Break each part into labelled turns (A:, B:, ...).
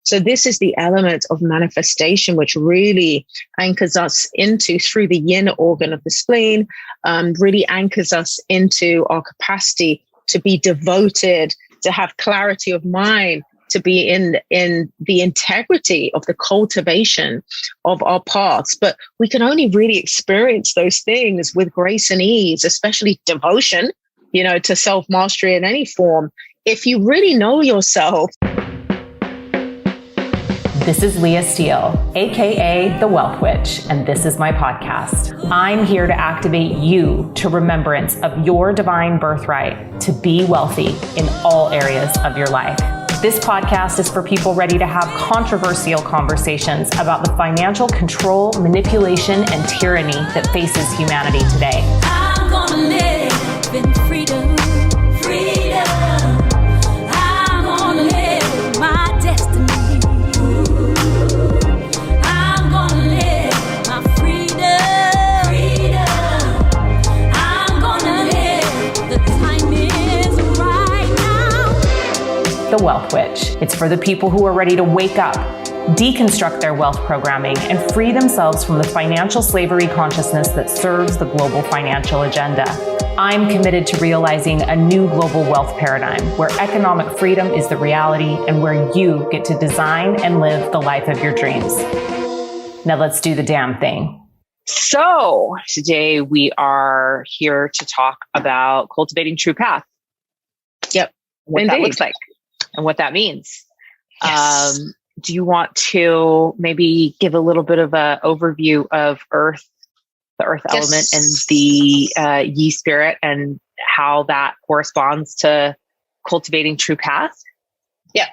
A: So this is the element of manifestation, which really anchors us into, through the yin organ of the spleen, really anchors us into our capacity to be devoted, to have clarity of mind, to be in the integrity of the cultivation of our paths. But we can only really experience those things with grace and ease, especially devotion, to self-mastery in any form, if you really know yourself.
B: This is Leah Steele, aka The Wealth Witch, and this is my podcast. I'm here to activate you to remembrance of your divine birthright to be wealthy in all areas of your life. This podcast is for people ready to have controversial conversations about the financial control, manipulation, and tyranny that faces humanity today.
C: I'm gonna live in freedom, freedom. I'm gonna live my destiny. I'm gonna live my freedom, freedom. I'm gonna live, the time is right now.
B: The Wealth Witch. It's for the people who are ready to wake up, deconstruct their wealth programming, and free themselves from the financial slavery consciousness that serves the global financial agenda. I'm committed to realizing a new global wealth paradigm where economic freedom is the reality and where you get to design and live the life of your dreams. Now let's do the damn thing.
D: So today we are here to talk about cultivating true path.
A: Yep.
D: What
A: Indeed.
D: that looks like and what that means.
A: Yes.
D: Do you want to maybe give a little bit of an overview of Earth, the Earth element, and the Yi spirit, and how that corresponds to cultivating true path?
A: Yeah.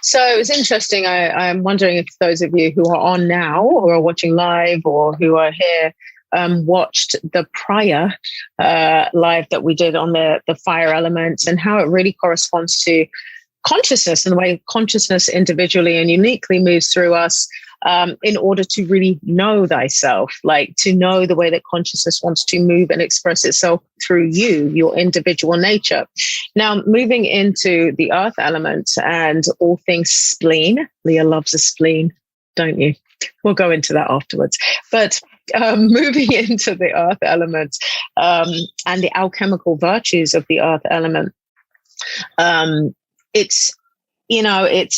A: So it was interesting. I'm wondering if those of you who are on now or are watching live or who are here watched the prior live that we did on the fire elements and how it really corresponds to consciousness and the way consciousness individually and uniquely moves through us in order to really know thyself, like to know the way that consciousness wants to move and express itself through you, your individual nature. Now, moving into the earth element and all things spleen. Leah loves a spleen, don't you? We'll go into that afterwards. But moving into the earth element and the alchemical virtues of the earth element, it's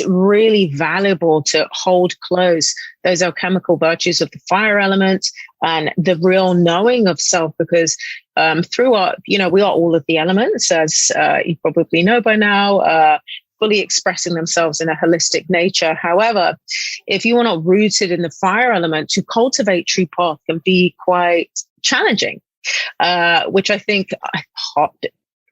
A: really valuable to hold close those alchemical virtues of the fire element and the real knowing of self, because through our, we are all of the elements, as you probably know by now, fully expressing themselves in a holistic nature. However, if you are not rooted in the fire element, to cultivate true path can be quite challenging, which I think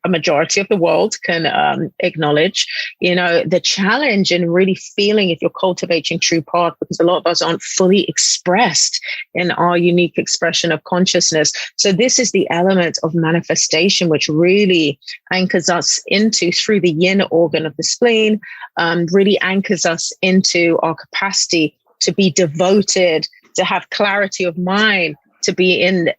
A: a majority of the world can acknowledge, the challenge in really feeling if you're cultivating true path, because a lot of us aren't fully expressed in our unique expression of consciousness. So this is the element of manifestation, which really anchors us into, through the yin organ of the spleen, really anchors us into our capacity to be devoted, to have clarity of mind, to be in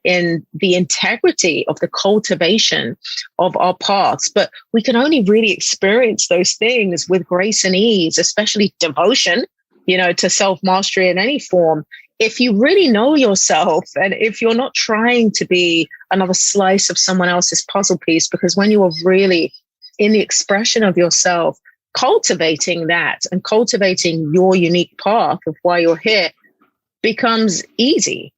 A: the integrity of the cultivation of our paths. But we can only really experience those things with grace and ease, especially devotion, to self-mastery in any form, if you really know yourself and if you're not trying to be another slice of someone else's puzzle piece. Because when you are really in the expression of yourself, cultivating that and cultivating your unique path of why you're here becomes easy.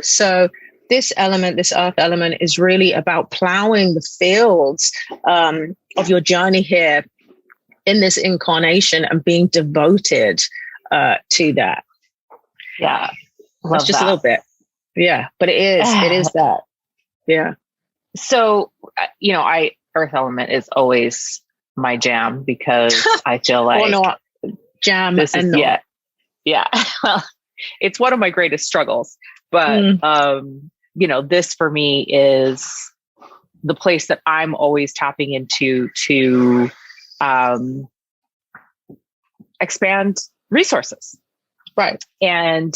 A: So this element, this earth element, is really about plowing the fields of your journey here in this incarnation and being devoted to that.
D: Yeah.
A: That's just a little bit. Yeah. But it is that. Yeah.
D: So, earth element is always my jam, because I feel like
A: or not jam
D: this
A: and
D: is,
A: not.
D: Yeah. Well, it's one of my greatest struggles. But, this for me is the place that I'm always tapping into to expand resources.
A: Right.
D: And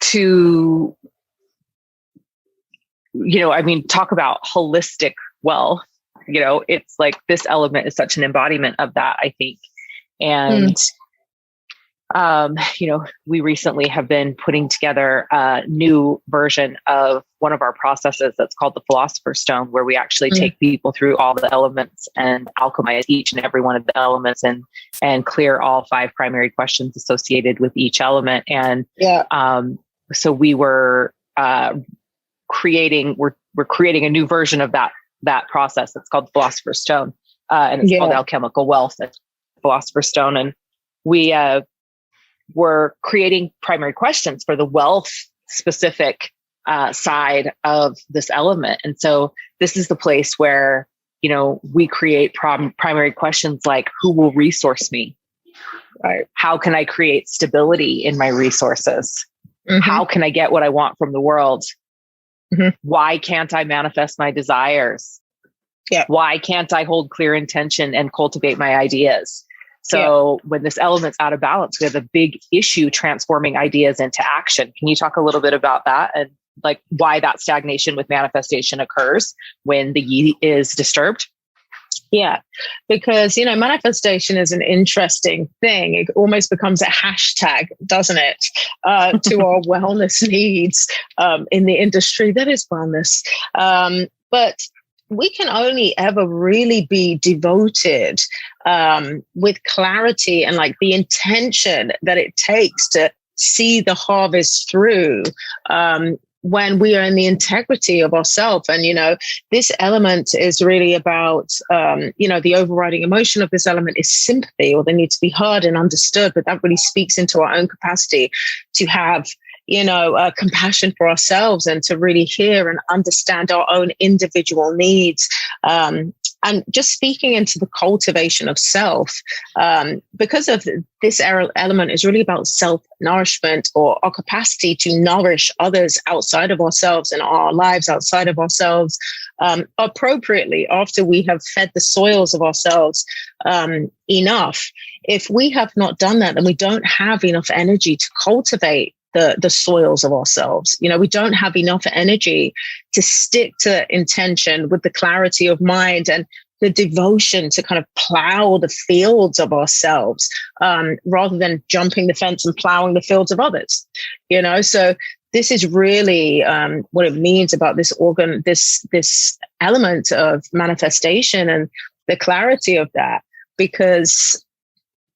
D: to, talk about holistic wealth, it's like this element is such an embodiment of that, I think. And we recently have been putting together a new version of one of our processes that's called the Philosopher's Stone, where we actually take people through all the elements and alchemize each and every one of the elements and clear all 5 primary questions associated with each element. And so we were creating a new version of that process. It's called the Philosopher's Stone, and it's called Alchemical Wealth, that's Philosopher's Stone. And we were creating primary questions for the wealth specific side of this element. And so this is the place where, we create primary questions like, who will resource me? Right? How can I create stability in my resources? How can I get what I want from the world? Why can't I manifest my desires? Why can't I hold clear intention and cultivate my ideas? So when this element's out of balance, we have a big issue transforming ideas into action. Can you talk a little bit about that and like why that stagnation with manifestation occurs when the yi is disturbed?
A: Yeah, because, manifestation is an interesting thing. It almost becomes a hashtag, doesn't it, to our wellness needs in the industry that is wellness. But we can only ever really be devoted with clarity and like the intention that it takes to see the harvest through when we are in the integrity of ourselves. And, this element is really about, the overriding emotion of this element is sympathy, or they need to be heard and understood. But that really speaks into our own capacity to have compassion for ourselves and to really hear and understand our own individual needs. And just speaking into the cultivation of self, because of this element is really about self-nourishment, or our capacity to nourish others outside of ourselves and our lives outside of ourselves appropriately after we have fed the soils of ourselves enough. If we have not done that, then we don't have enough energy to cultivate the soils of ourselves. We don't have enough energy to stick to intention with the clarity of mind and the devotion to kind of plow the fields of ourselves rather than jumping the fence and plowing the fields of others. So this is really what it means about this element of manifestation and the clarity of that, because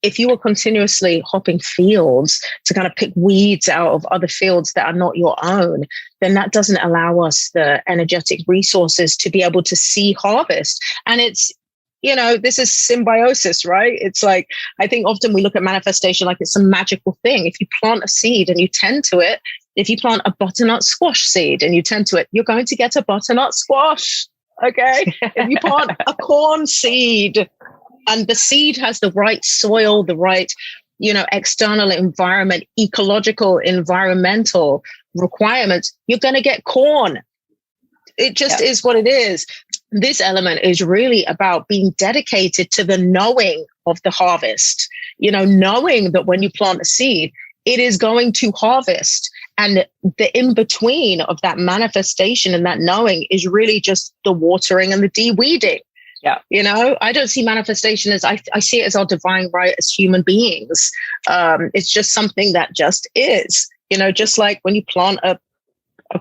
A: if you are continuously hopping fields to kind of pick weeds out of other fields that are not your own, then that doesn't allow us the energetic resources to be able to see harvest. And it's, this is symbiosis, right? It's like, I think often we look at manifestation like it's some magical thing. If you plant a seed and you tend to it, if you plant a butternut squash seed and you tend to it, you're going to get a butternut squash. Okay. If you plant a corn seed, and the seed has the right soil, the right, external environment, ecological, environmental requirements, you're going to get corn. It just is what it is. This element is really about being dedicated to the knowing of the harvest, knowing that when you plant a seed, it is going to harvest. And the in-between of that manifestation and that knowing is really just the watering and the de-weeding.
D: Yeah.
A: I don't see manifestation as, I see it as our divine right as human beings. It's just something that just is, just like when you plant a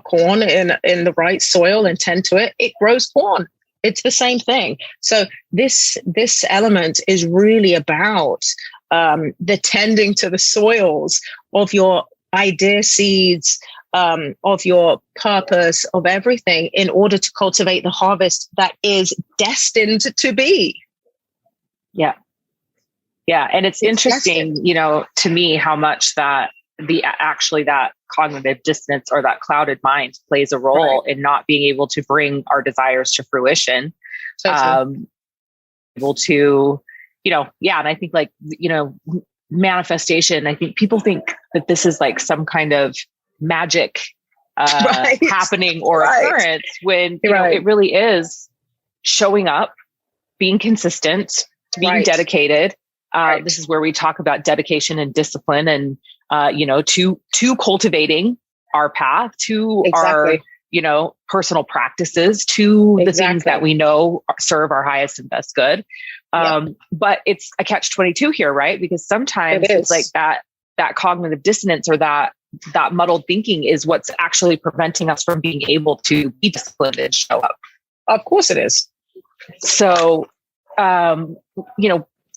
A: corn in the right soil and tend to it, it grows corn. It's the same thing. So this element is really about the tending to the soils of your idea seeds, of your purpose, of everything, in order to cultivate the harvest that is destined to be.
D: Yeah. Yeah. And it's interesting, to me, how much that that cognitive dissonance or that clouded mind plays a role in not being able to bring our desires to fruition. Able to, and I think manifestation, I think people think that this is like some kind of magic happening or occurrence when it really is showing up, being consistent, being dedicated. This is where we talk about dedication and discipline and, to cultivating our path, to our, personal practices, to the things that we know serve our highest and best good. But it's a catch-22 here, right? Because sometimes it's like that that cognitive dissonance or that muddled thinking is what's actually preventing us from being able to be disciplined and show up.
A: Of course it is.
D: So,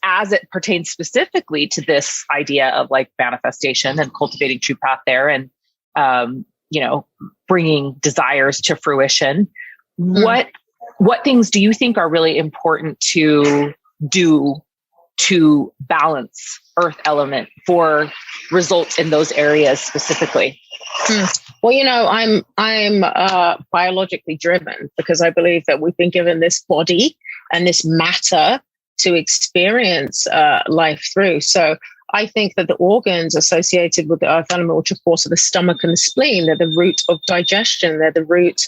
D: as it pertains specifically to this idea of like manifestation and cultivating true path there and, bringing desires to fruition, what things do you think are really important to do to balance earth element for results in those areas specifically?
A: Well, I'm biologically driven because I believe that we've been given this body and this matter to experience life through. So I think that the organs associated with the earth element, which of course are the stomach and the spleen, they're the root of digestion. They're the root,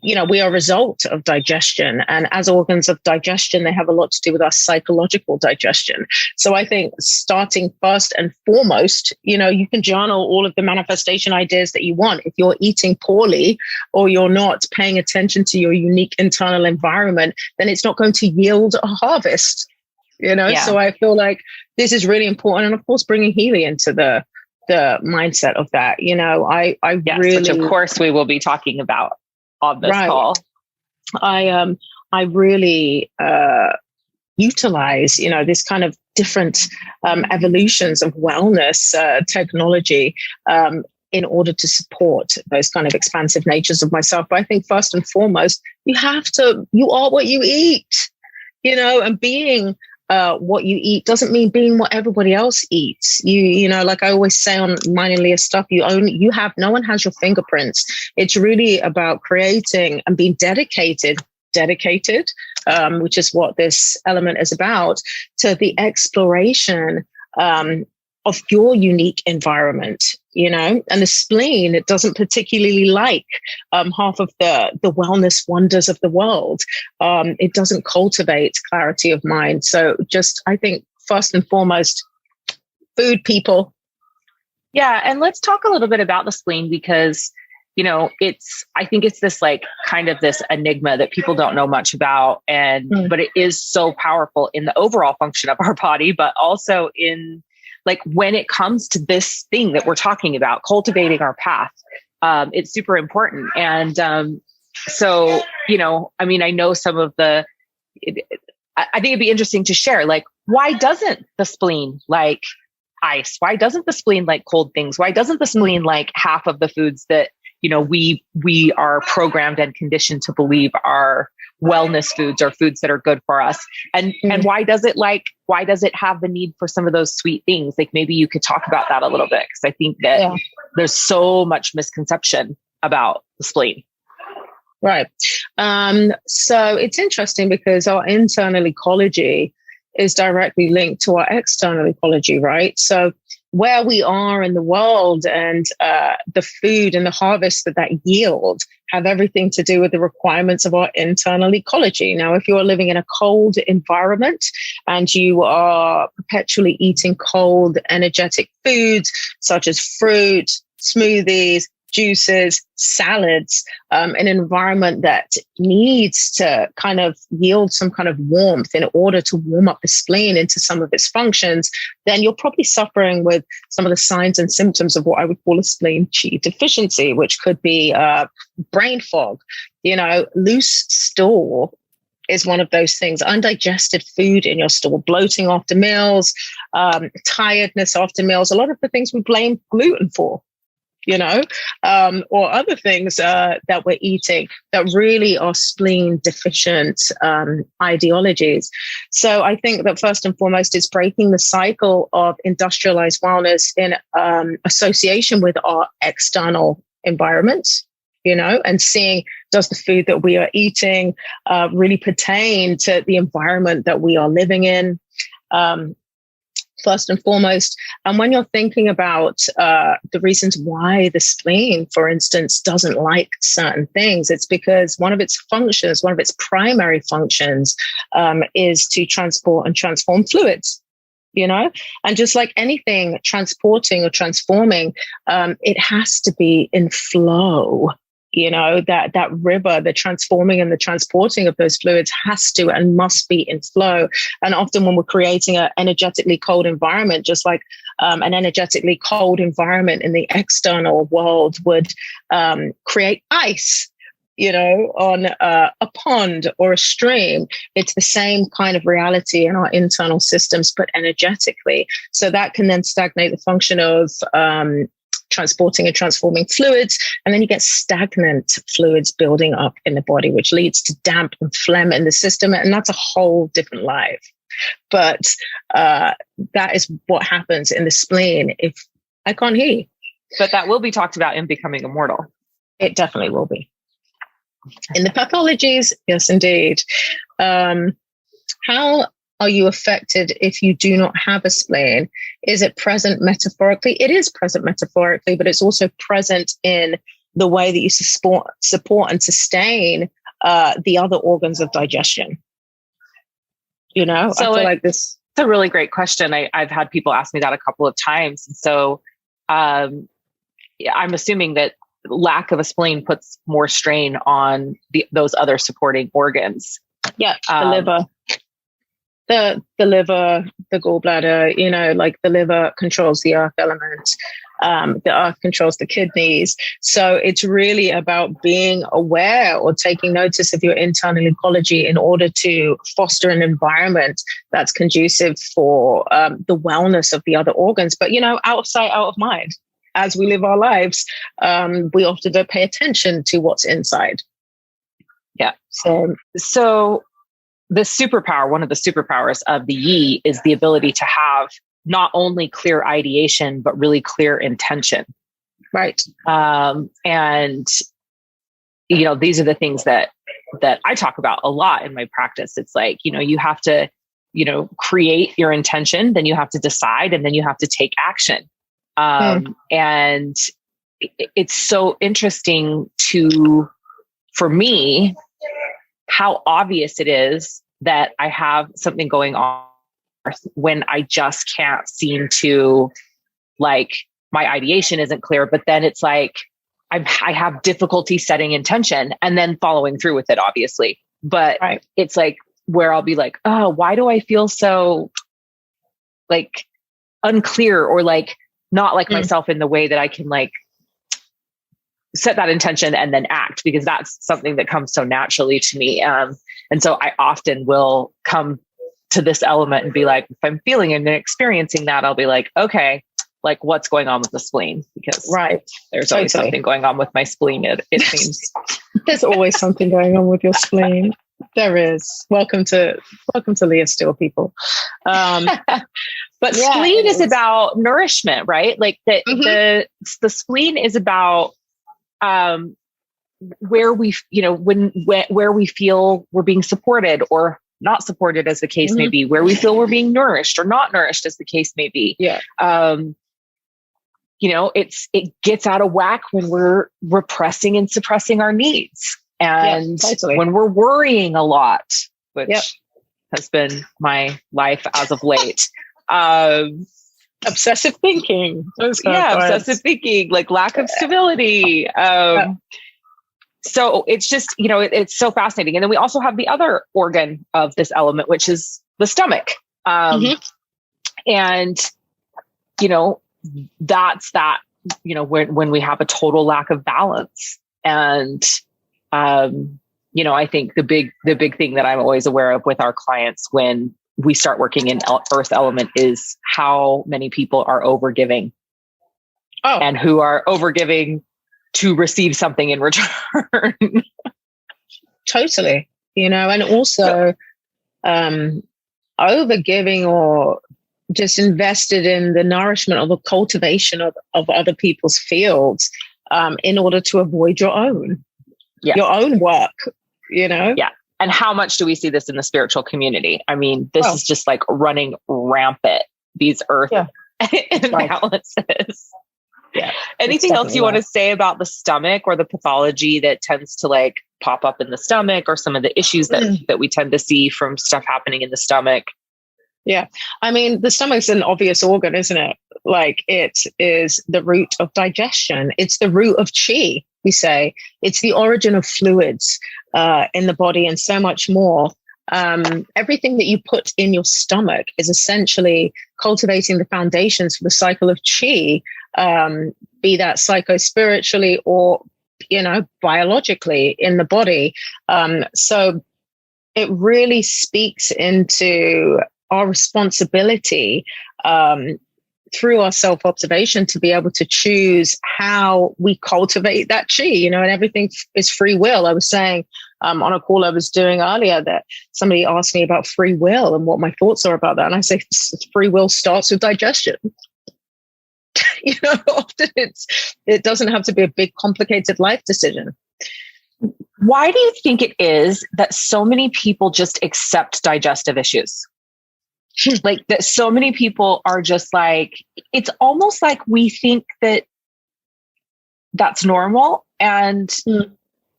A: we are a result of digestion. And as organs of digestion, they have a lot to do with our psychological digestion. So I think starting first and foremost, you can journal all of the manifestation ideas that you want. If you're eating poorly or you're not paying attention to your unique internal environment, then it's not going to yield a harvest. So I feel like this is really important. And of course, bringing Healy into the mindset of that, really,
D: which of course we will be talking about on this call.
A: I really utilize, this kind of different evolutions of wellness technology in order to support those kind of expansive natures of myself. But I think first and foremost, you are what you eat, and being what you eat doesn't mean being what everybody else eats. Like I always say on mine and Leah stuff, no one has your fingerprints. It's really about creating and being dedicated, which is what this element is about, to the exploration of your unique environment, and the spleen, it doesn't particularly like half of the wellness wonders of the world. It doesn't cultivate clarity of mind. So I think first and foremost, food, people.
D: Yeah. And let's talk a little bit about the spleen because, I think it's this like kind of this enigma that people don't know much about. But it is so powerful in the overall function of our body, but also in like when it comes to this thing that we're talking about, cultivating our path, it's super important. And I know some of I think it'd be interesting to share, like, why doesn't the spleen like ice? Why doesn't the spleen like cold things? Why doesn't the spleen like half of the foods that, we are programmed and conditioned to believe are wellness foods or foods that are good for us? And why does it have the need for some of those sweet things? Like maybe you could talk about that a little bit, because I think that there's so much misconception about the spleen.
A: Right. So it's interesting because our internal ecology is directly linked to our external ecology, right? So where we are in the world and the food and the harvest that yield have everything to do with the requirements of our internal ecology. Now, if you're living in a cold environment and you are perpetually eating cold, energetic foods such as fruit, smoothies, juices, salads, an environment that needs to kind of yield some kind of warmth in order to warm up the spleen into some of its functions, then you're probably suffering with some of the signs and symptoms of what I would call a spleen qi deficiency, which could be brain fog, loose stool is one of those things, undigested food in your stool, bloating after meals, tiredness after meals, a lot of the things we blame gluten for. Or other things that we're eating that really are spleen deficient ideologies. So I think that first and foremost is breaking the cycle of industrialized wellness in association with our external environment, and seeing, does the food that we are eating really pertain to the environment that we are living in? First and foremost. And when you're thinking about the reasons why the spleen, for instance, doesn't like certain things, it's because one of its primary functions is to transport and transform fluids. And just like anything transporting or transforming, it has to be in flow. that river, the transforming and the transporting of those fluids has to and must be in flow. And often when we're creating an energetically cold environment, just like an energetically cold environment in the external world would create ice, on a pond or a stream, it's the same kind of reality in our internal systems, but energetically. So that can then stagnate the function of transporting and transforming fluids. And then you get stagnant fluids building up in the body, which leads to damp and phlegm in the system. And that's a whole different life. But that is what happens in the spleen if I can't hear you.
D: But that will be talked about in Becoming Immortal.
A: It definitely will be. In the pathologies, yes, indeed. How are you affected if you do not have a spleen? Is it present metaphorically? It is present metaphorically, but it's also present in the way that you support and sustain the other organs of digestion. So I feel like this.
D: It's a really great question. I've had people ask me that a couple of times. And so I'm assuming that lack of a spleen puts more strain on those other supporting organs.
A: Yeah, the liver. The liver, the gallbladder, like the liver controls the earth element. The earth controls the kidneys. So it's really about being aware or taking notice of your internal ecology in order to foster an environment that's conducive for the wellness of the other organs. But, out of sight, out of mind. As we live our lives, we often don't pay attention to what's inside.
D: Yeah. So the superpower, one of the superpowers of the Yi is the ability to have not only clear ideation, but really clear intention.
A: Right.
D: And, these are the things that I talk about a lot in my practice. It's like, you have to, create your intention, then you have to decide, and then you have to take action. And it's so interesting for me, how obvious it is that I have something going on when I just can't seem to, like, my ideation isn't clear, but then it's like, I have difficulty setting intention and then following through with it, obviously. But right. It's like where I'll be like, oh, why do I feel so like unclear or like not like myself in the way that I can like set that intention and then act, because that's something that comes so naturally to me. And so I often will come to this element and be like, if I'm feeling and experiencing that, I'll be like, okay, like what's going on with the spleen? Because there's always something going on with my spleen. It seems
A: there's always something going on with your spleen. There is. Welcome to Leah Steele, people.
D: But spleen is about nourishment, right? Like the spleen is about where we, where we feel we're being supported or not supported, as the case may be, where we feel we're being nourished or not nourished, as the case may be.
A: Yeah.
D: It gets out of whack when we're repressing and suppressing our needs. And when we're worrying a lot, which has been my life as of late.
A: Obsessive thinking.
D: Obsessive thinking, like lack of stability. So it's just, it's so fascinating. And then we also have the other organ of this element, which is the stomach. And, that's that, when we have a total lack of balance. And, I think the big thing that I'm always aware of with our clients when we start working in earth element is how many people are overgiving and who are overgiving to receive something in return.
A: Totally. And also, overgiving or just invested in the nourishment or the cultivation of other people's fields, in order to avoid your own work,
D: Yeah. And how much do we see this in the spiritual community? I mean, this is just like running rampant, these earth imbalances.
A: Yeah.
D: Anything else you want to say about the stomach or the pathology that tends to like pop up in the stomach, or some of the issues that we tend to see from stuff happening in the stomach?
A: Yeah. I mean, the stomach's an obvious organ, isn't it? Like, it is the root of digestion. It's the root of chi. we say. It's the origin of fluids in the body and so much more. Everything that you put in your stomach is essentially cultivating the foundations for the cycle of chi, be that psycho-spiritually or, biologically in the body. So it really speaks into our responsibility through our self-observation to be able to choose how we cultivate that chi, and everything is free will. I was saying on a call I was doing earlier that somebody asked me about free will and what my thoughts are about that. And I say free will starts with digestion. Often it doesn't have to be a big, complicated life decision.
D: Why do you think it is that so many people just accept digestive issues? Like that so many people are just like, it's almost like we think that that's normal. And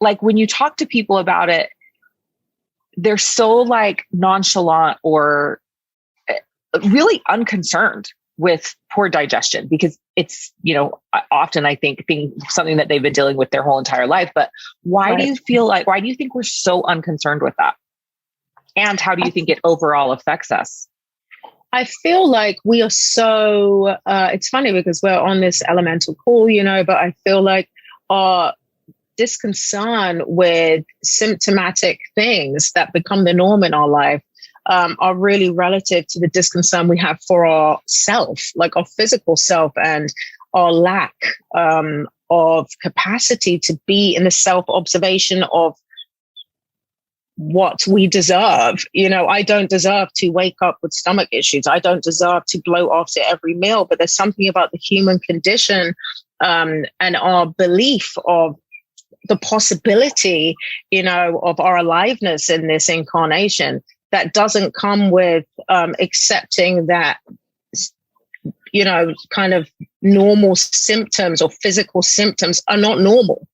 D: like when you talk to people about it, they're so like nonchalant or really unconcerned with poor digestion because it's, often I think something that they've been dealing with their whole entire life. But why do you think we're so unconcerned with that? And how do you think it overall affects us?
A: I feel like we are so, it's funny because we're on this elemental call, but I feel like our disconcern with symptomatic things that become the norm in our life are really relative to the disconcern we have for our self, like our physical self, and our lack of capacity to be in the self-observation of what we deserve. I don't deserve to wake up with stomach issues. I don't deserve to bloat after every meal, but there's something about the human condition and our belief of the possibility, of our aliveness in this incarnation that doesn't come with accepting that, kind of normal symptoms or physical symptoms are not normal.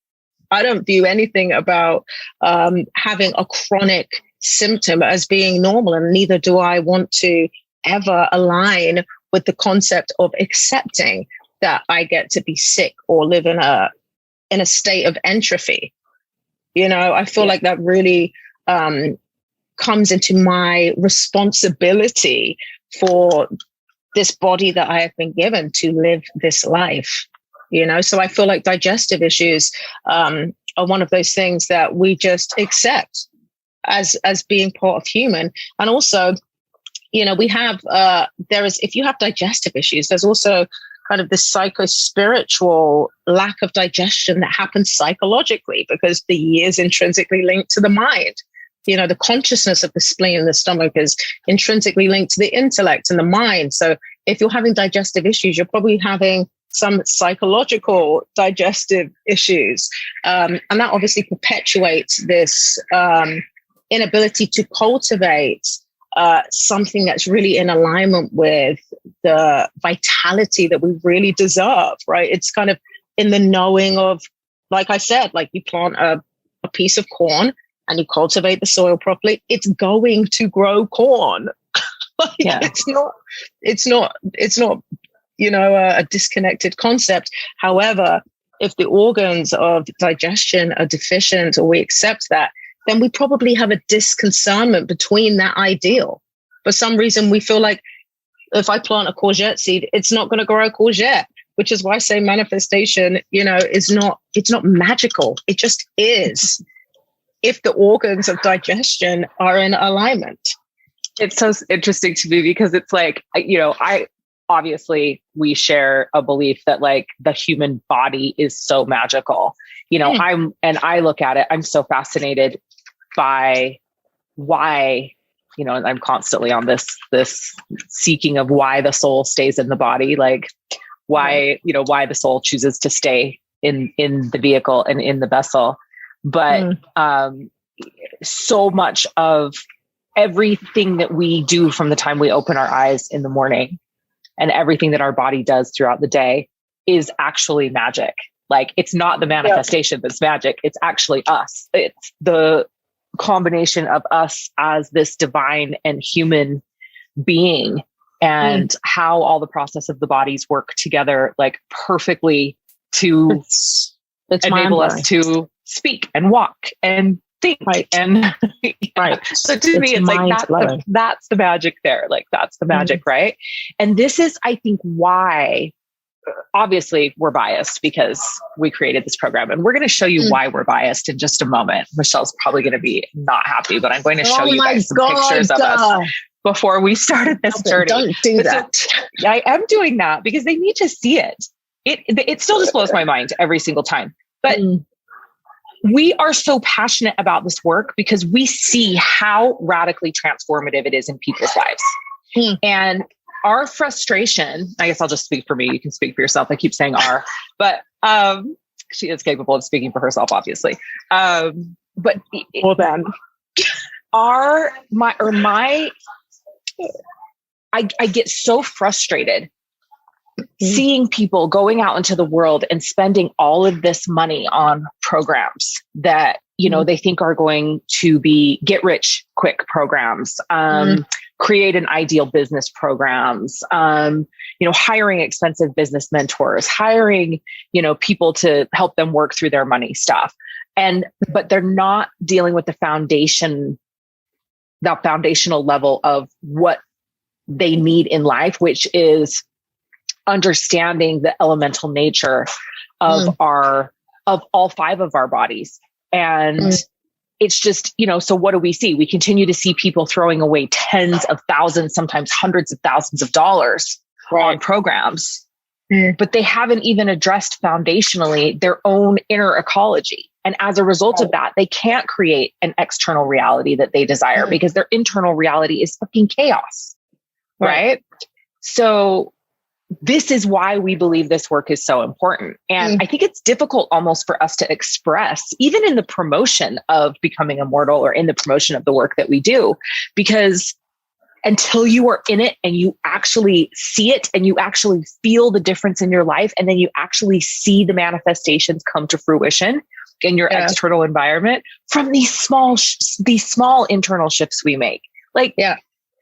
A: I don't view anything about having a chronic symptom as being normal, and neither do I want to ever align with the concept of accepting that I get to be sick or live in a state of entropy. I feel like that really comes into my responsibility for this body that I have been given to live this life. So I feel like digestive issues are one of those things that we just accept as being part of human. And also, we have, if you have digestive issues, there's also kind of this psycho-spiritual lack of digestion that happens psychologically because the yi is intrinsically linked to the mind. The consciousness of the spleen and the stomach is intrinsically linked to the intellect and the mind. So if you're having digestive issues, you're probably having some psychological digestive issues. And that obviously perpetuates this inability to cultivate something that's really in alignment with the vitality that we really deserve, right? It's kind of in the knowing of, like I said, like you plant a piece of corn and you cultivate the soil properly, it's going to grow corn. It's not, a disconnected concept. However, if the organs of digestion are deficient or we accept that, then we probably have a disconcernment between that ideal. For some reason, we feel like if I plant a courgette seed, it's not going to grow a courgette, which is why I say manifestation, it's not magical. It just is. If the organs of digestion are in alignment.
D: It's so interesting to me because it's like, obviously we share a belief that like the human body is so magical, I look at it, I'm so fascinated by why, and I'm constantly on this seeking of why the soul stays in the body, like why the soul chooses to stay in the vehicle and in the vessel. But so much of everything that we do from the time we open our eyes in the morning and everything that our body does throughout the day is actually magic. Like it's not the manifestation that's magic. It's actually us. It's the combination of us as this divine and human being and how all the process of the bodies work together, like perfectly to
A: It's
D: enable us to speak and walk and think.
A: Right.
D: And
A: Right.
D: So to me, it's like, that's the magic there. Like, that's the magic, right? And this is, I think, why, obviously we're biased because we created this program, and we're going to show you why we're biased in just a moment. Michelle's probably going to be not happy, but I'm going to show you guys some pictures of us before we started this journey.
A: Don't do that.
D: I am doing that because they need to see it. It still just blows my mind every single time. But we are so passionate about this work because we see how radically transformative it is in people's lives. And our frustration, I guess I'll just speak for me. You can speak for yourself. I keep saying our, but she is capable of speaking for herself, obviously. But well, then I get so frustrated seeing people going out into the world and spending all of this money on programs that, they think are going to be get rich quick programs, create an ideal business programs, hiring expensive business mentors, hiring, people to help them work through their money stuff. But they're not dealing with the foundational level of what they need in life, which is understanding the elemental nature of of all 5 of our bodies. And it's just, so what do we see? We continue to see people throwing away tens of thousands, sometimes hundreds of thousands of dollars on programs, but they haven't even addressed foundationally their own inner ecology. And as a result of that, they can't create an external reality that they desire because their internal reality is fucking chaos. Right? So this is why we believe this work is so important. And I think it's difficult almost for us to express, even in the promotion of becoming immortal or in the promotion of the work that we do, because until you are in it and you actually see it and you actually feel the difference in your life, and then you actually see the manifestations come to fruition in your external environment from these small internal shifts we make. Like,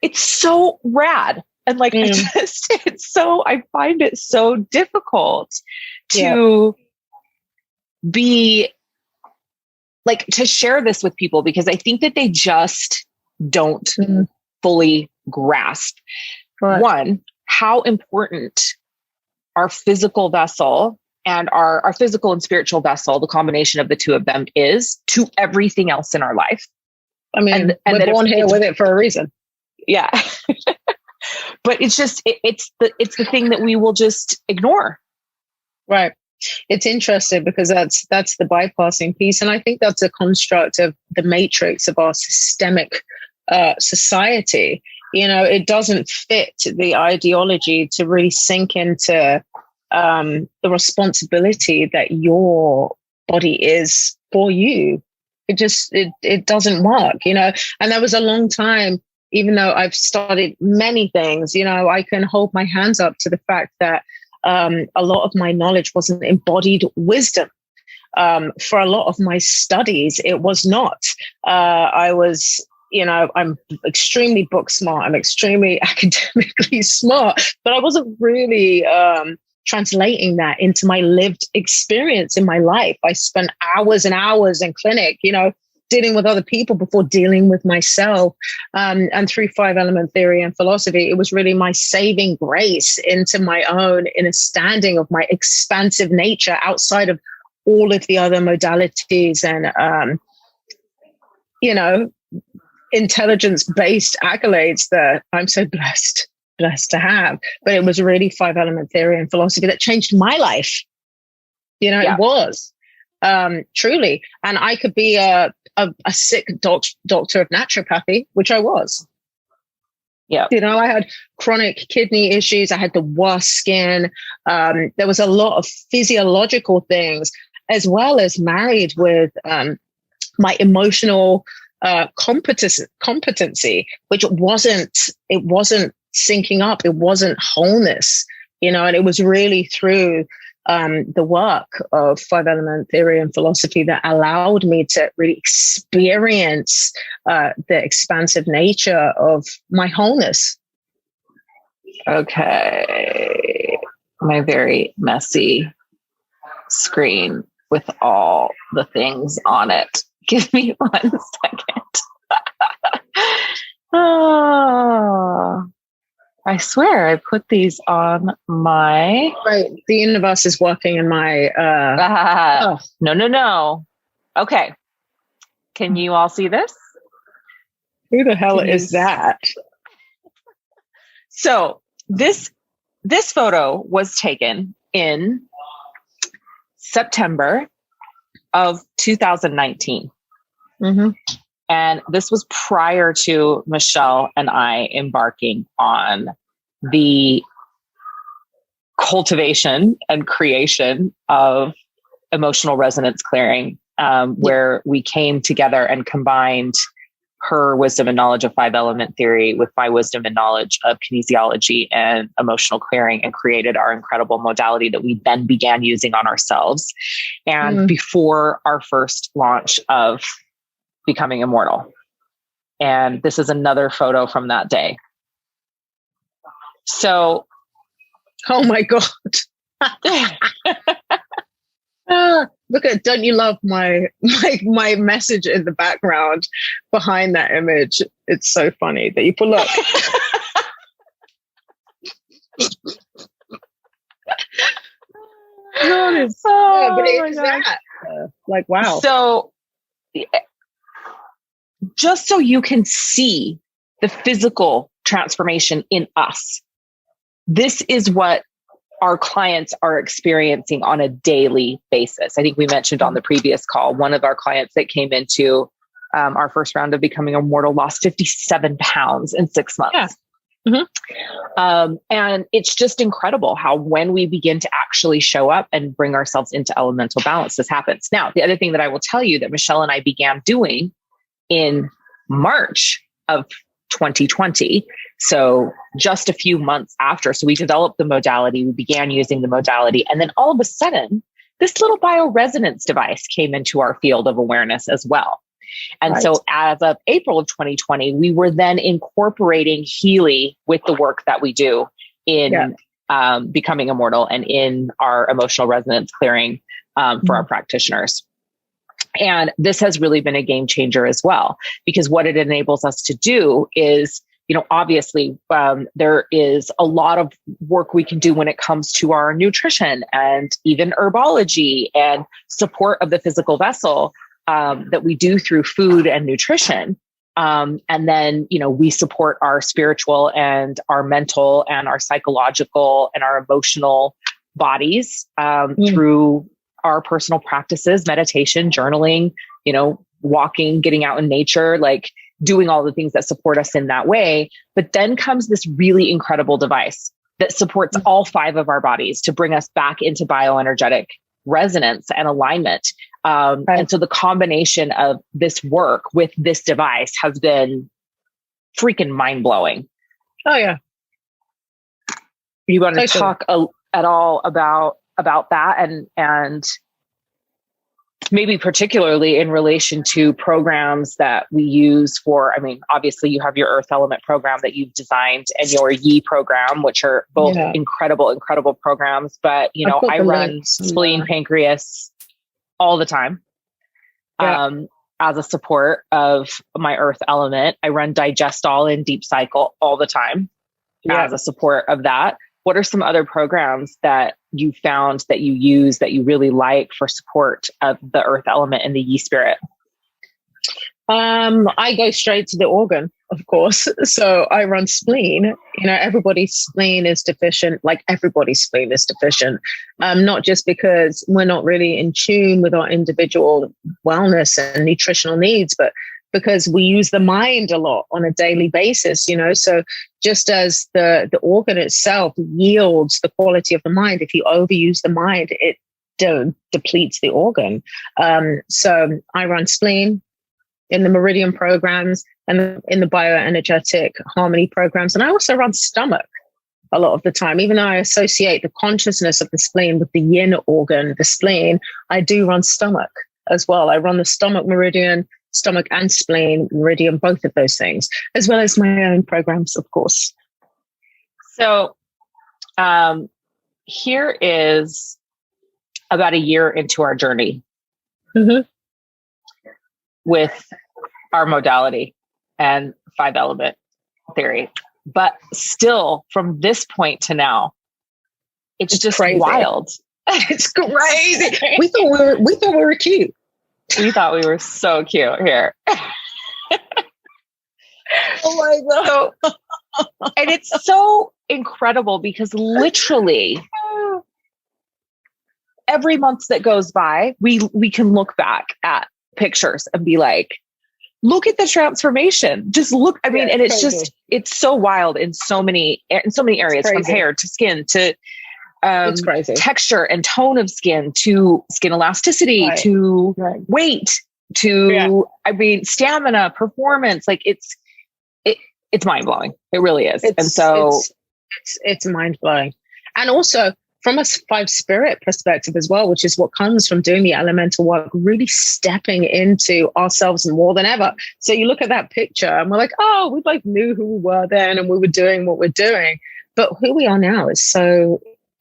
D: it's so rad. And like, I find it so difficult to be like, to share this with people, because I think that they just don't fully grasp one, how important our physical vessel and our physical and spiritual vessel, the combination of the two of them, is to everything else in our life.
A: I mean, and we're born here with it for a reason.
D: Yeah. But it's just, it's the thing that we will just ignore.
A: Right. It's interesting because that's the bypassing piece. And I think that's a construct of the matrix of our systemic society. It doesn't fit the ideology to really sink into the responsibility that your body is for you. It doesn't work, and there was a long time, even though I've studied many things, I can hold my hands up to the fact that a lot of my knowledge wasn't embodied wisdom. For a lot of my studies, it was not. I was, I'm extremely book smart. I'm extremely academically smart, but I wasn't really translating that into my lived experience in my life. I spent hours and hours in clinic, dealing with other people before dealing with myself. And through 5-element theory and philosophy, it was really my saving grace into my own understanding of my expansive nature outside of all of the other modalities and, intelligence-based accolades that I'm so blessed to have. But it was really 5-element theory and philosophy that changed my life. It was truly. And I could be a sick doctor of naturopathy, which I was. Yeah. I had chronic kidney issues. I had the worst skin. There was a lot of physiological things, as well as married with my emotional competency, which wasn't syncing up. It wasn't wholeness, and it was really through the work of 5-element theory and philosophy that allowed me to really experience the expansive nature of my wholeness.
D: Okay. My very messy screen with all the things on it. Give me 1 second. Oh, I swear I put these on my...
A: Right. The universe is working in my...
D: No. Okay. Can you all see this?
A: Who the hell is that?
D: So this photo was taken in September of 2019.
A: Mm-hmm.
D: And this was prior to Michelle and I embarking on the cultivation and creation of emotional resonance clearing, where we came together and combined her wisdom and knowledge of 5-element theory with my wisdom and knowledge of kinesiology and emotional clearing, and created our incredible modality that we then began using on ourselves. And before our first launch of Becoming Immortal. And this is another photo from that day. So,
A: oh my God. Look at, don't you love my message in the background behind that image? It's so funny that you put, look. Like, wow.
D: So just so you can see the physical transformation in us, this is what our clients are experiencing on a daily basis. I think we mentioned on the previous call, one of our clients that came into our first round of Becoming Immortal lost 57 pounds in 6 months.
A: Yeah. Mm-hmm.
D: And it's just incredible how when we begin to actually show up and bring ourselves into elemental balance, this happens. Now, the other thing that I will tell you that Michelle and I began doing in March of 2020, so just a few months after, so we developed the modality, we began using the modality, and then all of a sudden, this little bioresonance device came into our field of awareness as well. And so as of April of 2020, we were then incorporating Healy with the work that we do in Becoming Immortal and in our emotional resonance clearing for our practitioners. And this has really been a game changer as well, because what it enables us to do is, you know, obviously there is a lot of work we can do when it comes to our nutrition and even herbology and support of the physical vessel that we do through food and nutrition. And then, you know, we support our spiritual and our mental and our psychological and our emotional bodies through our personal practices, meditation, journaling, you know, walking, getting out in nature, like doing all the things that support us in that way. But then comes this really incredible device that supports all 5 of our bodies to bring us back into bioenergetic resonance and alignment. And so the combination of this work with this device has been freaking mind blowing.
A: Oh yeah.
D: You want to talk at all about that and maybe particularly in relation to programs that we use for, I mean, obviously you have your Earth Element program that you've designed and your Yi program, which are both incredible programs. But, you know, I run spleen, pancreas all the time as a support of my Earth Element. I run Digestol in Deep Cycle all the time as a support of that. What are some other programs that you found that you use that you really like for support of the Earth Element and the Yi Spirit?
A: I go straight to the organ, of course. So I run spleen. You know, everybody's spleen is deficient, like everybody's spleen is deficient. Not just because we're not really in tune with our individual wellness and nutritional needs, but because we use the mind a lot on a daily basis, you know. So just as the organ itself yields the quality of the mind, if you overuse the mind, it depletes the organ. So I run spleen in the meridian programs and in the bioenergetic harmony programs. And I also run stomach a lot of the time. Even though I associate the consciousness of the spleen with the yin organ, the spleen, I do run stomach as well. I run the stomach meridian, stomach and spleen meridian, both of those things, as well as my own programs, of course.
D: So here is about a year into our journey
A: Mm-hmm.
D: with our modality and 5-element theory. But still, from this point to now, it's just
A: crazy.
D: wild.
A: It's crazy. We thought we were cute.
D: We thought we were so cute here.
A: Oh my God.
D: So, and it's so incredible because literally every month that goes by, we can look back at pictures and be like, look at the transformation. Just look. I mean, and it's
A: crazy.
D: just, it's so wild in so many areas, from hair to skin to
A: It's crazy.
D: texture and tone of skin to skin elasticity,
A: Right.
D: to
A: Right.
D: weight, to, I mean, stamina, performance. Like it's mind blowing. It really is. And so
A: it's mind blowing. And also from a 5 spirit perspective as well, which is what comes from doing the elemental work, really stepping into ourselves more than ever. So you look at that picture and we're like, oh, we like knew who we were then and we were doing what we're doing. But who we are now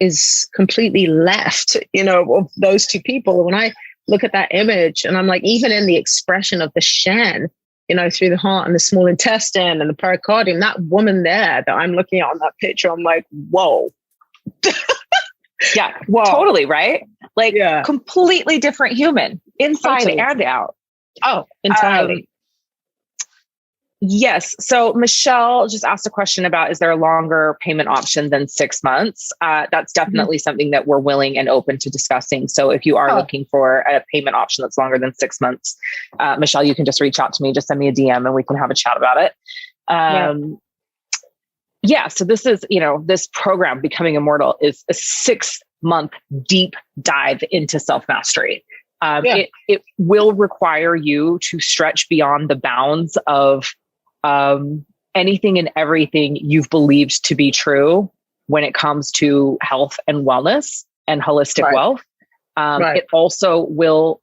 A: is completely left, of those two people. When I look at that image and I'm like, even in the expression of the Shen, through the heart and the small intestine and the pericardium, that woman there that I'm looking at on that picture, I'm like, whoa.
D: yeah,
A: Whoa.
D: totally. Right. Like completely different human inside
A: Totally.
D: and out.
A: Oh, entirely.
D: Yes. So Michelle just asked a question about, is there a longer payment option than 6 months? That's definitely something that we're willing and open to discussing. So if you are looking for a payment option that's longer than 6 months, Michelle, you can just reach out to me, just send me a DM and we can have a chat about it. So this is, this program, Becoming Immortal, is a 6-month deep dive into self-mastery. It will require you to stretch beyond the bounds of anything and everything you've believed to be true when it comes to health and wellness and holistic wealth. It also will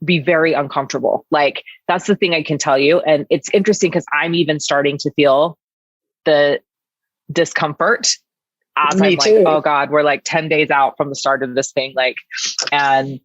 D: be very uncomfortable. Like, that's the thing I can tell you. And it's interesting because I'm even starting to feel the discomfort as I'm like, oh God, we're like 10 days out from the start of this thing. And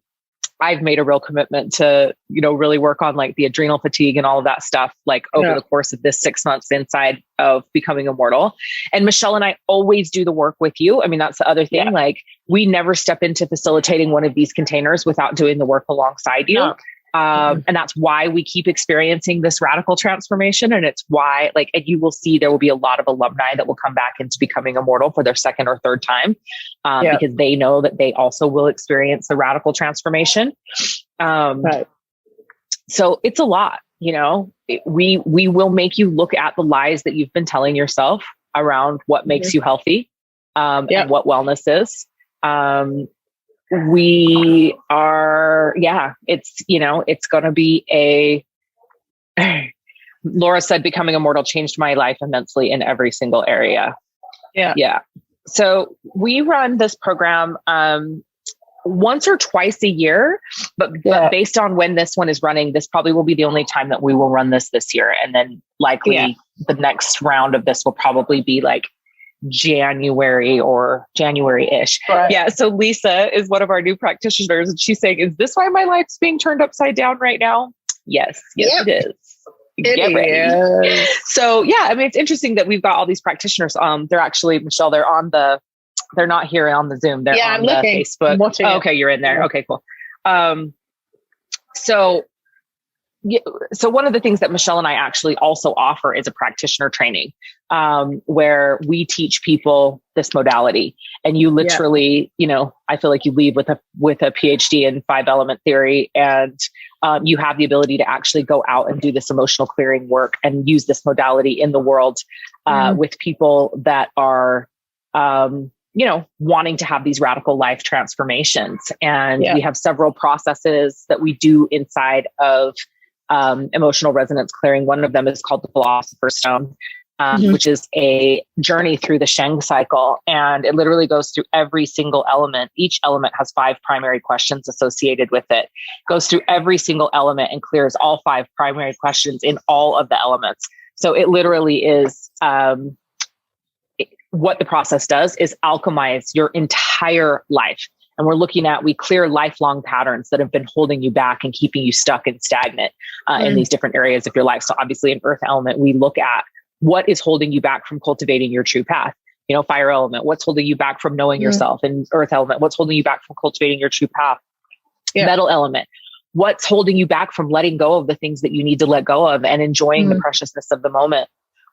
D: I've made a real commitment to, really work on like the adrenal fatigue and all of that stuff, like over the course of this 6 months inside of Becoming Immortal. And Michelle and I always do the work with you. I mean, that's the other thing. Like, we never step into facilitating one of these containers without doing the work alongside you. And that's why we keep experiencing this radical transformation. And it's why, and you will see there will be a lot of alumni that will come back into Becoming Immortal for their second or third time, because they know that they also will experience the radical transformation. So it's a lot, we will make you look at the lies that you've been telling yourself around what makes you healthy, and what wellness is. We are, it's going to be Laura said, Becoming Immortal changed my life immensely in every single area. Yeah. So we run this program, once or twice a year, but based on when this one is running, this probably will be the only time that we will run this year. And then likely the next round of this will probably be like January or January-ish. Yeah. So Lisa is one of our new practitioners and she's saying, is this why my life's being turned upside down right now? Yes, it is. Get ready. So I mean, it's interesting that we've got all these practitioners. They're actually, Michelle, they're not here on the Zoom. They're on the Facebook. Oh, okay. You're in there. Yeah. Okay, cool. So one of the things that Michelle and I actually also offer is a practitioner training, where we teach people this modality, and you literally, I feel like you leave with a PhD in 5-element theory, and you have the ability to actually go out and do this emotional clearing work and use this modality in the world, with people that are, wanting to have these radical life transformations. And we have several processes that we do inside of emotional resonance clearing. One of them is called the Philosopher's Stone, which is a journey through the Sheng cycle. And it literally goes through every single element. Each element has 5 primary questions associated with it. Goes through every single element and clears all 5 primary questions in all of the elements. So it literally is, what the process does is alchemize your entire life. And we're looking at, we clear lifelong patterns that have been holding you back and keeping you stuck and stagnant in these different areas of your life. So obviously in earth element, we look at what is holding you back from cultivating your true path. You know, fire element, what's holding you back from knowing yourself? And earth element, what's holding you back from cultivating your true path? Metal element, what's holding you back from letting go of the things that you need to let go of and enjoying the preciousness of the moment?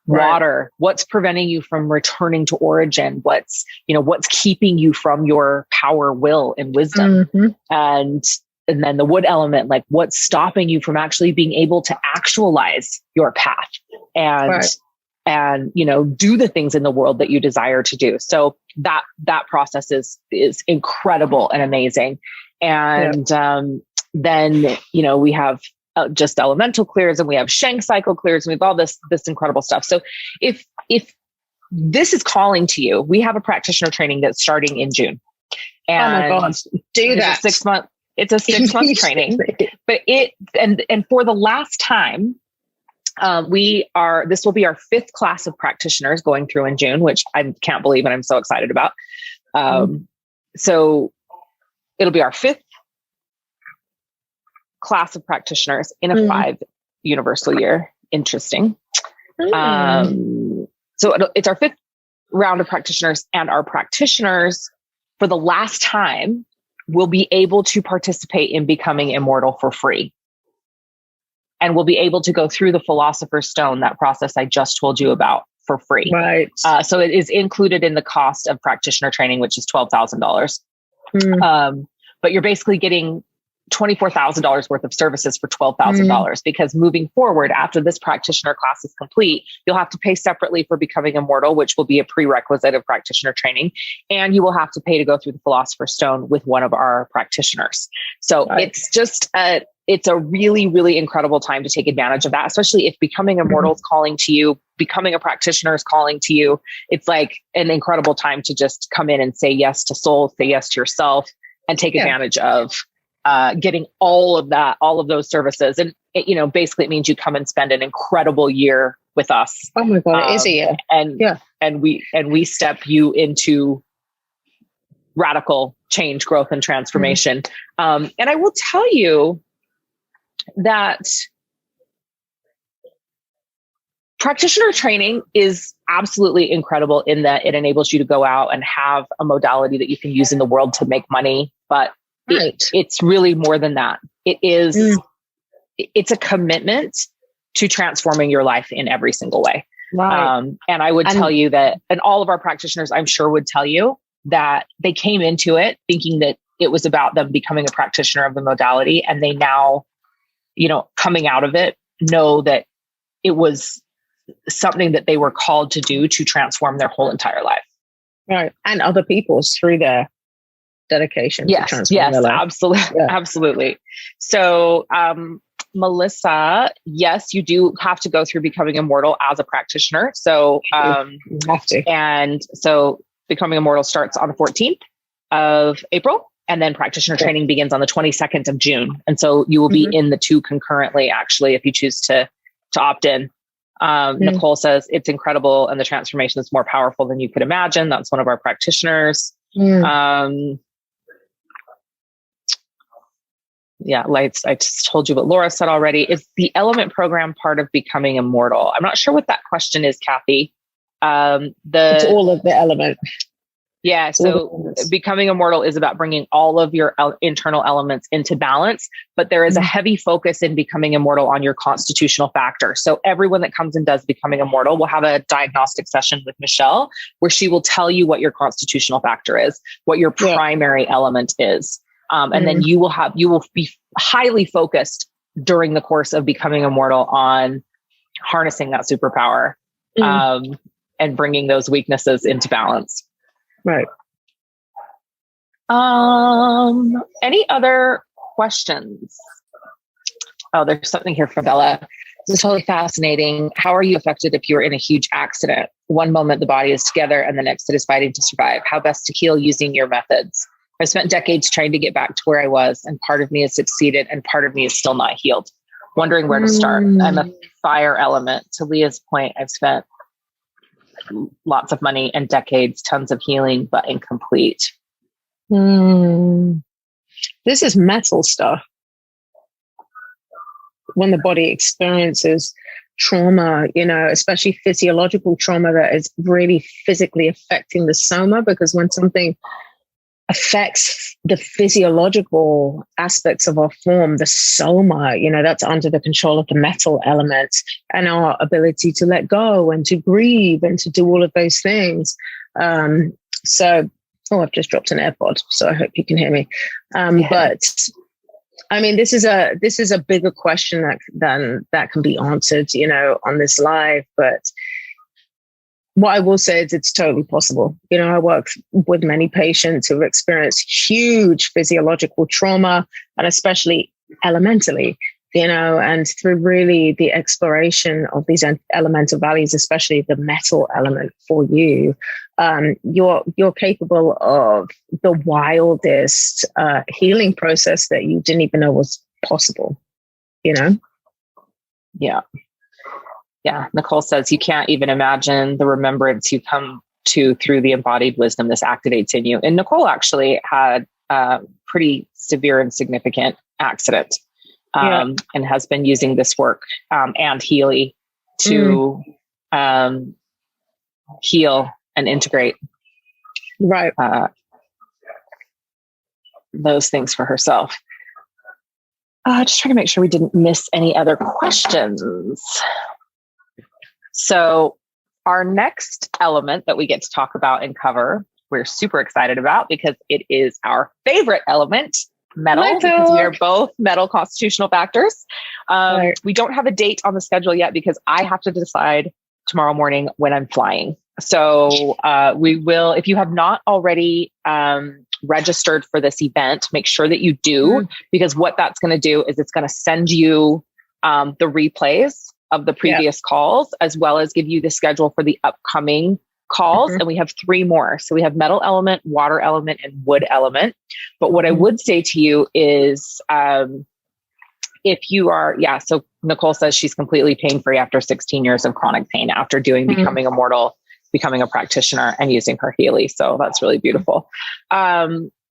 D: Water, what's preventing you from returning to origin? What's keeping you from your power, will, and wisdom? And then the wood element, like what's stopping you from actually being able to actualize your path and, you know, do the things in the world that you desire to do. So that process is incredible and amazing. And, then, you know, we have just elemental clears, and we have Shank cycle clears, and we have all this incredible stuff. So if this is calling to you, we have a practitioner training that's starting in June. And
A: oh my gosh, do that.
D: It's a 6-month training, but and for the last time, this will be our 5th class of practitioners going through in June, which I can't believe, and I'm so excited about. So it'll be our 5th class of practitioners in a 5 universal year. Interesting. So it's our 5th round of practitioners, and our practitioners for the last time will be able to participate in becoming immortal for free. And we'll be able to go through the Philosopher's Stone, that process I just told you about, for free.
A: Right.
D: So it is included in the cost of practitioner training, which is $12,000. But you're basically getting $24,000 worth of services for $12,000, because moving forward, after this practitioner class is complete, you'll have to pay separately for becoming immortal, which will be a prerequisite of practitioner training. And you will have to pay to go through the Philosopher's Stone with one of our practitioners. So it's a really, really incredible time to take advantage of that, especially if becoming immortal is calling to you, becoming a practitioner is calling to you. It's like an incredible time to just come in and say yes to soul, say yes to yourself, and take advantage of getting all of those services. And basically it means you come and spend an incredible year with us.
A: Oh my God, it is a year.
D: And we step you into radical change, growth, and transformation. And I will tell you that practitioner training is absolutely incredible in that it enables you to go out and have a modality that you can use in the world to make money. But it's really more than that. It's a commitment to transforming your life in every single way.
A: Right.
D: And I would tell you that, and all of our practitioners, I'm sure, would tell you that they came into it thinking that it was about them becoming a practitioner of the modality. And they now, coming out of it, know that it was something that they were called to do to transform their whole entire life.
A: Right. And other people's through their dedication.
D: Yes, absolutely. Absolutely. So, Melissa, yes, you do have to go through becoming immortal as a practitioner. So,
A: you have to.
D: And so becoming immortal starts on the 14th of April, and then practitioner training begins on the 22nd of June. And so you will be in the 2 concurrently, actually, if you choose to opt in. Nicole says it's incredible, and the transformation is more powerful than you could imagine. That's one of our practitioners. Lights. I just told you what Laura said already. Is the element program part of becoming immortal? I'm not sure what that question is, Kathy.
A: It's all of the element.
D: Yeah. So becoming immortal is about bringing all of your internal elements into balance, but there is a heavy focus in becoming immortal on your constitutional factor. So everyone that comes and does becoming immortal will have a diagnostic session with Michelle, where she will tell you what your constitutional factor is, what your primary element is. And then you will be highly focused during the course of becoming immortal on harnessing that superpower, and bringing those weaknesses into balance.
A: Right.
D: Any other questions? Oh, there's something here from Bella. This is totally fascinating. How are you affected if you're in a huge accident? One moment the body is together and the next it is fighting to survive. How best to heal using your methods? I've spent decades trying to get back to where I was, and part of me has succeeded and part of me is still not healed. Wondering where to start. I'm a fire element. To Leah's point, I've spent lots of money and decades, tons of healing, but incomplete.
A: This is metal stuff. When the body experiences trauma, especially physiological trauma that is really physically affecting the soma, because when something affects the physiological aspects of our form, the soma, that's under the control of the metal element and our ability to let go and to grieve and to do all of those things. I've just dropped an AirPod, so I hope you can hear me. But I mean, this is a bigger question that can be answered, on this live. But what I will say is it's totally possible. I work with many patients who have experienced huge physiological trauma, and especially elementally, and through really the exploration of these elemental values, especially the metal element for you, you're capable of the wildest healing process that you didn't even know was possible,
D: Yeah. Yeah. Nicole says you can't even imagine the remembrance you come to through the embodied wisdom this activates in you. And Nicole actually had a pretty severe and significant accident. And has been using this work and Healy to heal and integrate those things for herself. Just trying to make sure we didn't miss any other questions. So our next element that we get to talk about and cover, we're super excited about because it is our favorite element. Metal, because we are both metal constitutional factors. We don't have a date on the schedule yet because I have to decide tomorrow morning when I'm flying. So we will, if you have not already registered for this event, make sure that you do, because what that's going to do is it's going to send you the replays of the previous calls, as well as give you the schedule for the upcoming calls. And we have 3 more. So we have metal element, water element, and wood element. But what I would say to you is, if you are, so Nicole says she's completely pain-free after 16 years of chronic pain after doing Becoming Immortal, becoming a practitioner, and using her Healy. So that's really beautiful.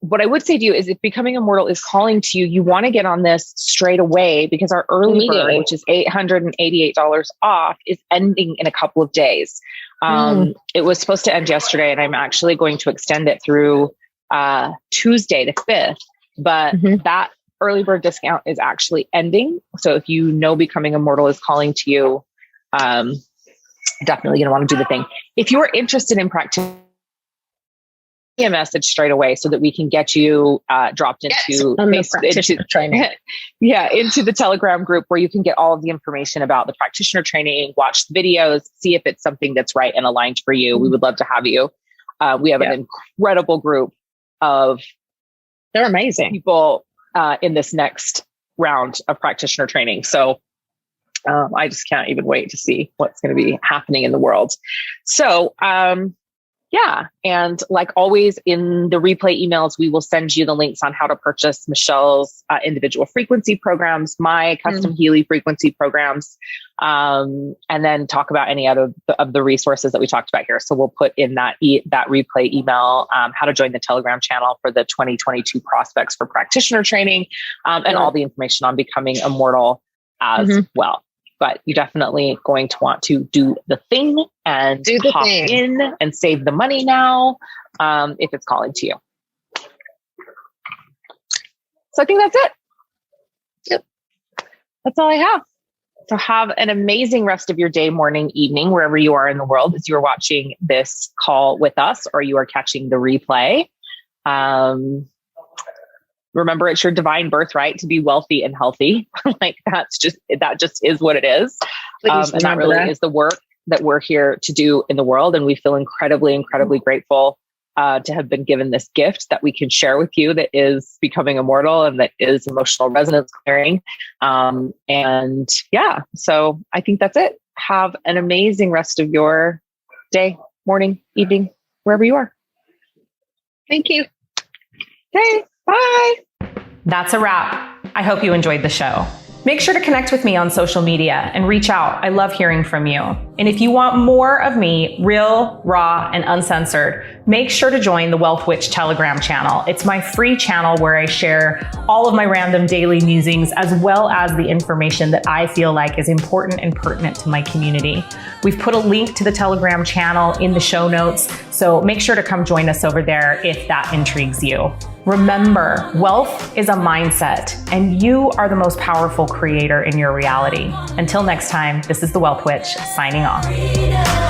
D: What I would say to you is if Becoming Immortal is calling to you, you want to get on this straight away, because our early bird, which is $888 off, is ending in a couple of days. It was supposed to end yesterday, and I'm actually going to extend it through Tuesday the 5th. But that early bird discount is actually ending. So if you know Becoming Immortal is calling to you, definitely going to want to do the thing. If you are interested in practice, a message straight away so that we can get you dropped into training. Into the Telegram group where you can get all of the information about the practitioner training, watch the videos, see if it's something that's right and aligned for you. We would love to have you. We have an incredible group of
A: they're amazing
D: people in this next round of practitioner training. So I just can't even wait to see what's going to be happening in the world. So, and like always in the replay emails, we will send you the links on how to purchase Michelle's individual frequency programs, my custom Healy frequency programs, and then talk about any other of the resources that we talked about here. So we'll put in that replay email, how to join the Telegram channel for the 2022 prospects for practitioner training, and all the information on Becoming Immortal as well. But you're definitely going to want to do the thing and hop in and save the money now, if it's calling to you. So I think that's it. Yep. That's all I have. So have an amazing rest of your day, morning, evening, wherever you are in the world as you're watching this call with us or you are catching the replay. Remember, it's your divine birthright to be wealthy and healthy. that just is what it is. And that really is the work that we're here to do in the world. And we feel incredibly, incredibly grateful to have been given this gift that we can share with you that is Becoming Immortal and that is emotional resonance clearing. So I think that's it. Have an amazing rest of your day, morning, evening, wherever you are.
A: Thank you.
D: Okay. Bye.
B: That's a wrap. I hope you enjoyed the show. Make sure to connect with me on social media and reach out. I love hearing from you. And if you want more of me, real, raw, and uncensored, make sure to join the Wealth Witch Telegram channel. It's my free channel where I share all of my random daily musings, as well as the information that I feel like is important and pertinent to my community. We've put a link to the Telegram channel in the show notes, so make sure to come join us over there if that intrigues you. Remember, wealth is a mindset, and you are the most powerful creator in your reality. Until next time, this is the Wealth Witch signing off.